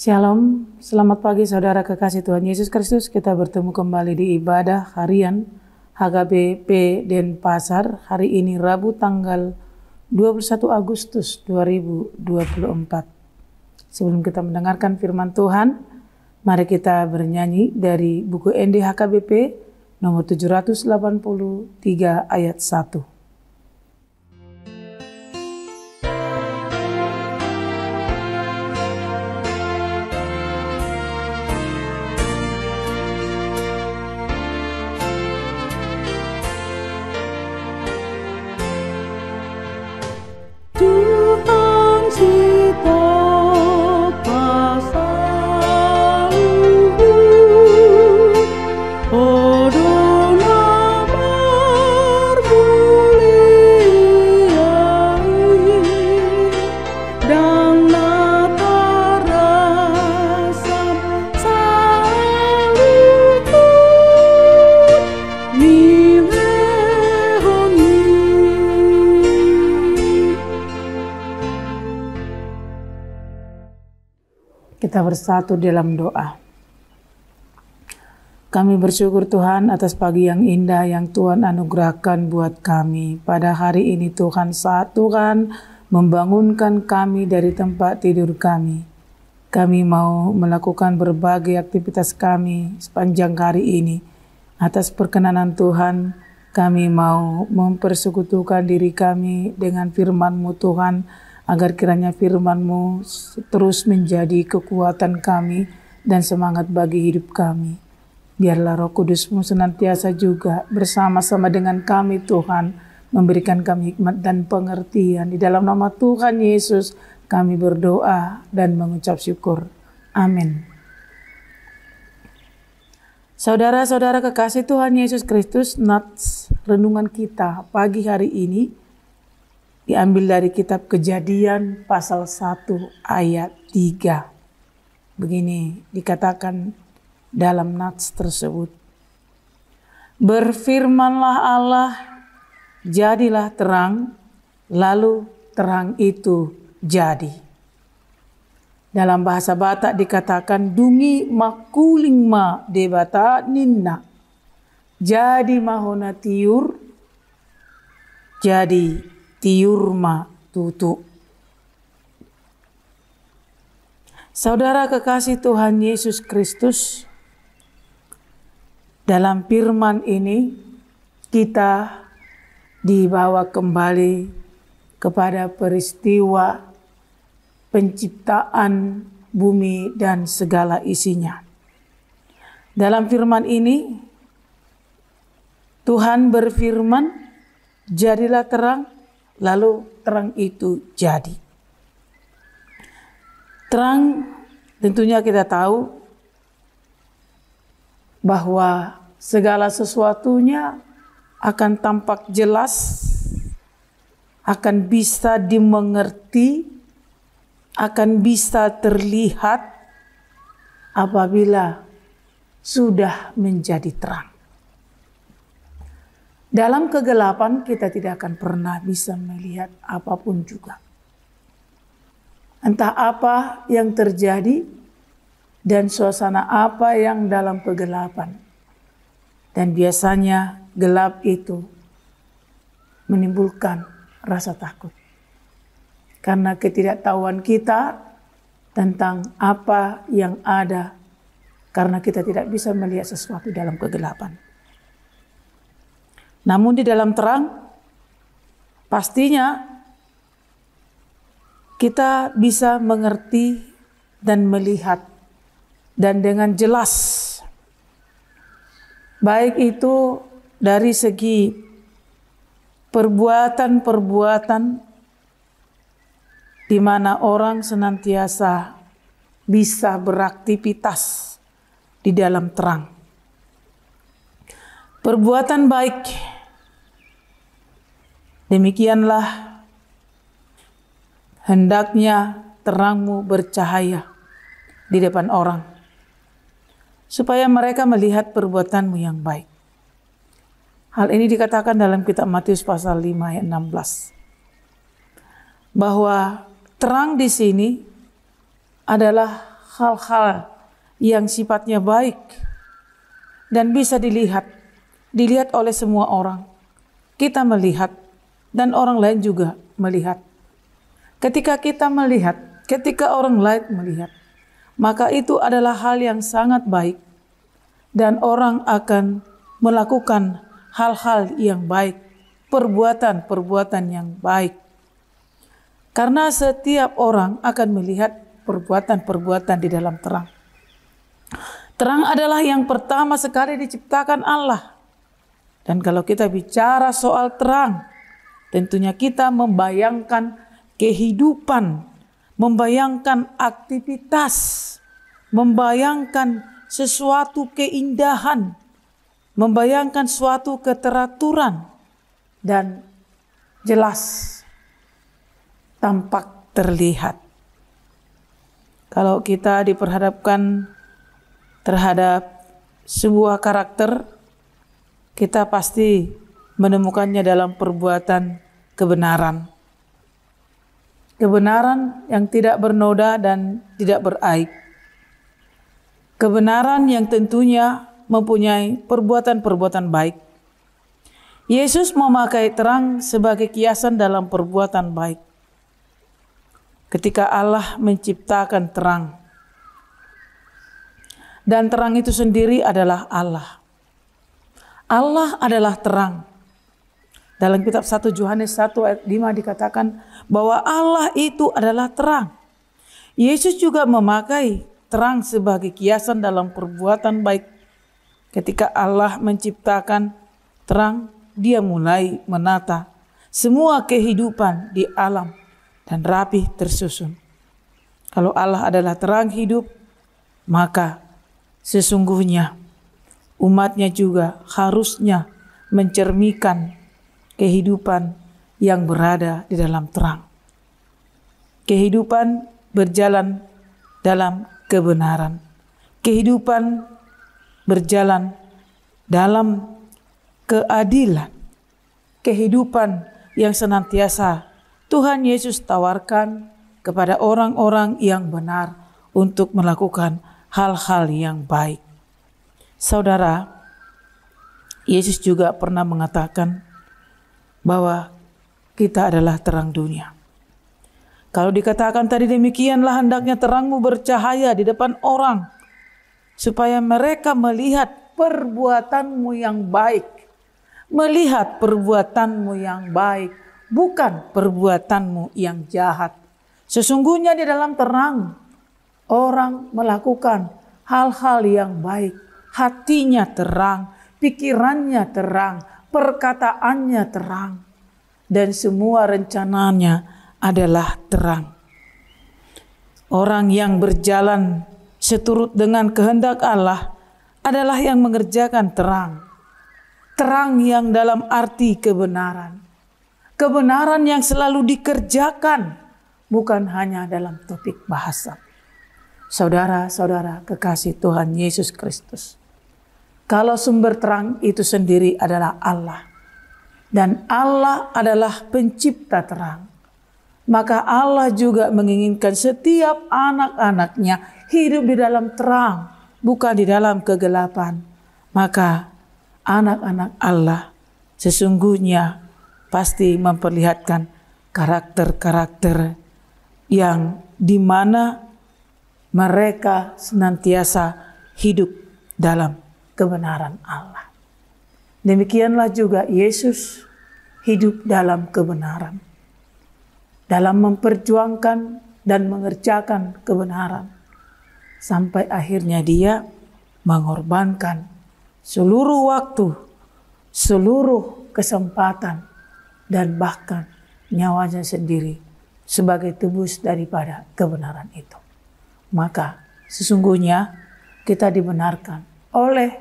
Shalom, selamat pagi saudara kekasih Tuhan Yesus Kristus. Kita bertemu kembali di ibadah harian HKBP Denpasar. Hari ini Rabu tanggal 21 Agustus 2024. Sebelum kita mendengarkan firman Tuhan, mari kita bernyanyi dari buku ND HKBP nomor 783 ayat 1. Kita bersatu dalam doa. Kami bersyukur Tuhan atas pagi yang indah yang Tuhan anugerahkan buat kami. Pada hari ini Tuhan, saat Tuhan membangunkan kami dari tempat tidur kami. Kami mau melakukan berbagai aktivitas kami sepanjang hari ini. Atas perkenanan Tuhan, kami mau mempersekutukan diri kami dengan firman-Mu Tuhan, agar kiranya firman-Mu terus menjadi kekuatan kami dan semangat bagi hidup kami. Biarlah Roh Kudus-Mu senantiasa juga bersama-sama dengan kami Tuhan, memberikan kami hikmat dan pengertian. Di dalam nama Tuhan Yesus kami berdoa dan mengucap syukur. Amin. Saudara-saudara kekasih Tuhan Yesus Kristus, nats renungan kita pagi hari ini diambil dari kitab Kejadian pasal 1 ayat 3. Begini dikatakan dalam nats tersebut. Berfirmanlah Allah, jadilah terang, lalu terang itu jadi. Dalam bahasa Batak dikatakan dungi makuling ma debata ninna. Jadi mahona tiur, jadi tiurma tutu. Saudara kekasih Tuhan Yesus Kristus, dalam firman ini kita dibawa kembali kepada peristiwa penciptaan bumi dan segala isinya. Dalam firman ini Tuhan berfirman, jadilah terang, lalu terang itu jadi. Terang tentunya kita tahu bahwa segala sesuatunya akan tampak jelas, akan bisa dimengerti, akan bisa terlihat apabila sudah menjadi terang. Dalam kegelapan kita tidak akan pernah bisa melihat apapun juga. Entah apa yang terjadi dan suasana apa yang dalam kegelapan. Dan biasanya gelap itu menimbulkan rasa takut. Karena ketidaktahuan kita tentang apa yang ada. Karena kita tidak bisa melihat sesuatu dalam kegelapan. Namun di dalam terang, pastinya kita bisa mengerti dan melihat dan dengan jelas. Baik itu dari segi perbuatan-perbuatan di mana orang senantiasa bisa beraktivitas di dalam terang. Perbuatan baik, demikianlah hendaknya terangmu bercahaya di depan orang, supaya mereka melihat perbuatanmu yang baik. Hal ini dikatakan dalam kitab Matius pasal 5 ayat 16. Bahwa terang di sini adalah hal-hal yang sifatnya baik dan bisa dilihat oleh semua orang. Kita melihat dan orang lain juga melihat. Ketika kita melihat, ketika orang lain melihat, maka itu adalah hal yang sangat baik dan orang akan melakukan hal-hal yang baik, perbuatan-perbuatan yang baik. Karena setiap orang akan melihat perbuatan-perbuatan di dalam terang. Terang adalah yang pertama sekali diciptakan Allah. Dan kalau kita bicara soal terang, tentunya kita membayangkan kehidupan, membayangkan aktivitas, membayangkan sesuatu keindahan, membayangkan suatu keteraturan, dan jelas tampak terlihat. Kalau kita diperhadapkan terhadap sebuah karakter, kita pasti menemukannya dalam perbuatan kebenaran. Kebenaran yang tidak bernoda dan tidak beraib. Kebenaran yang tentunya mempunyai perbuatan-perbuatan baik. Yesus memakai terang sebagai kiasan dalam perbuatan baik. Ketika Allah menciptakan terang, dan terang itu sendiri adalah Allah. Allah adalah terang. Dalam kitab 1 Yohanes 1 ayat 5 dikatakan bahwa Allah itu adalah terang. Yesus juga memakai terang sebagai kiasan dalam perbuatan baik. Ketika Allah menciptakan terang, Dia mulai menata semua kehidupan di alam dan rapi tersusun. Kalau Allah adalah terang hidup, maka sesungguhnya umatnya juga harusnya mencerminkan kehidupan yang berada di dalam terang. Kehidupan berjalan dalam kebenaran. Kehidupan berjalan dalam keadilan. Kehidupan yang senantiasa Tuhan Yesus tawarkan kepada orang-orang yang benar untuk melakukan hal-hal yang baik. Saudara, Yesus juga pernah mengatakan bahwa kita adalah terang dunia. Kalau dikatakan tadi demikianlah hendaknya terangmu bercahaya di depan orang, supaya mereka melihat perbuatanmu yang baik. Melihat perbuatanmu yang baik, bukan perbuatanmu yang jahat. Sesungguhnya di dalam terang, orang melakukan hal-hal yang baik. Hatinya terang, pikirannya terang, perkataannya terang. Dan semua rencananya adalah terang. Orang yang berjalan seturut dengan kehendak Allah adalah yang mengerjakan terang. Terang yang dalam arti kebenaran. Kebenaran yang selalu dikerjakan, bukan hanya dalam topik bahasa. Saudara-saudara kekasih Tuhan Yesus Kristus, kalau sumber terang itu sendiri adalah Allah, dan Allah adalah pencipta terang, maka Allah juga menginginkan setiap anak-anaknya hidup di dalam terang, bukan di dalam kegelapan. Maka anak-anak Allah sesungguhnya pasti memperlihatkan karakter-karakter yang dimana mereka senantiasa hidup dalam kebenaran Allah. Demikianlah juga Yesus hidup dalam kebenaran, dalam memperjuangkan dan mengerjakan kebenaran, sampai akhirnya Dia mengorbankan seluruh waktu, seluruh kesempatan, dan bahkan nyawanya sendiri sebagai tebus daripada kebenaran itu. Maka sesungguhnya kita dibenarkan oleh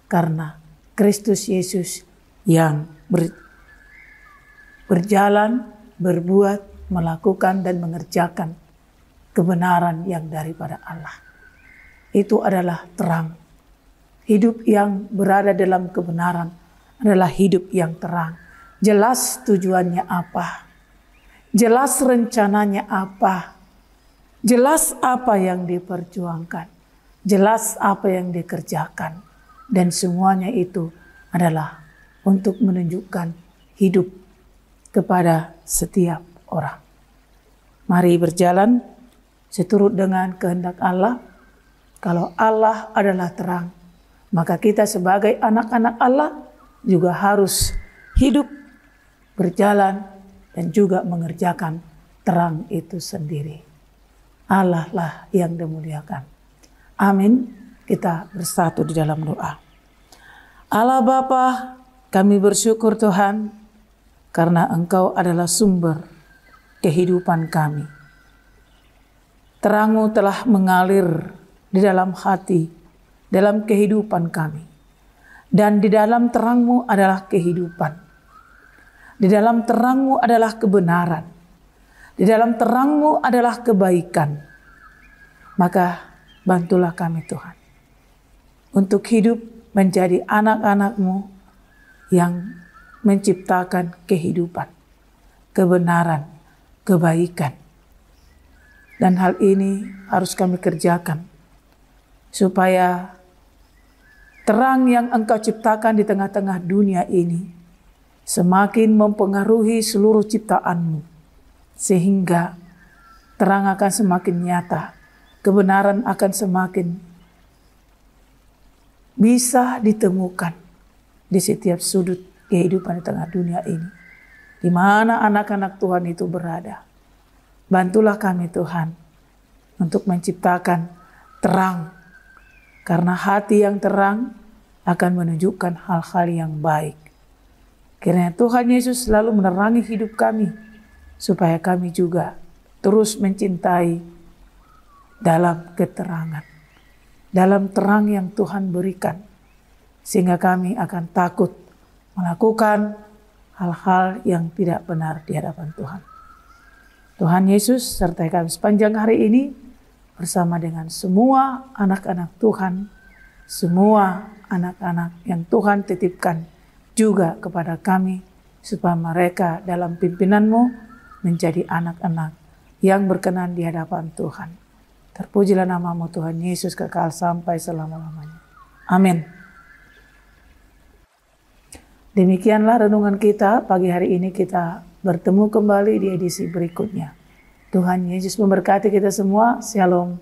karena Kristus Yesus yang berjalan, berbuat, melakukan dan mengerjakan kebenaran yang daripada Allah. Itu adalah terang. Hidup yang berada dalam kebenaran adalah hidup yang terang. Jelas tujuannya apa, jelas rencananya apa, Jelas apa yang diperjuangkan, jelas apa yang dikerjakan, dan semuanya itu adalah untuk menunjukkan hidup kepada setiap orang. Mari berjalan seturut dengan kehendak Allah. Kalau Allah adalah terang, maka kita sebagai anak-anak Allah juga harus hidup, berjalan, dan juga mengerjakan terang itu sendiri. Allah lah yang dimuliakan. Amin. Kita bersatu di dalam doa. Allah Bapa, kami bersyukur Tuhan, karena Engkau adalah sumber kehidupan kami. Terang-Mu telah mengalir di dalam hati, dalam kehidupan kami. Dan di dalam terang-Mu adalah kehidupan. Di dalam terang-Mu adalah kebenaran. Di dalam terang-Mu adalah kebaikan. Maka bantulah kami Tuhan, untuk hidup menjadi anak-anak-Mu yang menciptakan kehidupan, kebenaran, kebaikan. Dan hal ini harus kami kerjakan, supaya terang yang Engkau ciptakan di tengah-tengah dunia ini semakin mempengaruhi seluruh ciptaan-Mu, sehingga terang akan semakin nyata, kebenaran akan semakin bisa ditemukan di setiap sudut kehidupan di tengah dunia ini, di mana anak-anak Tuhan itu berada. Bantulah kami Tuhan untuk menciptakan terang, karena hati yang terang akan menunjukkan hal-hal yang baik. Kiranya Tuhan Yesus selalu menerangi hidup kami, supaya kami juga terus mencintai dalam keterangan, dalam terang yang Tuhan berikan, sehingga kami akan takut melakukan hal-hal yang tidak benar di hadapan Tuhan. Tuhan Yesus sertai kami sepanjang hari ini bersama dengan semua anak-anak Tuhan, semua anak-anak yang Tuhan titipkan juga kepada kami, supaya mereka dalam pimpinan-Mu menjadi anak-anak yang berkenan di hadapan Tuhan. Terpujilah nama-Mu Tuhan Yesus kekal sampai selama-lamanya. Amin. Demikianlah renungan kita pagi hari ini. Kita bertemu kembali di edisi berikutnya. Tuhan Yesus memberkati kita semua. Shalom.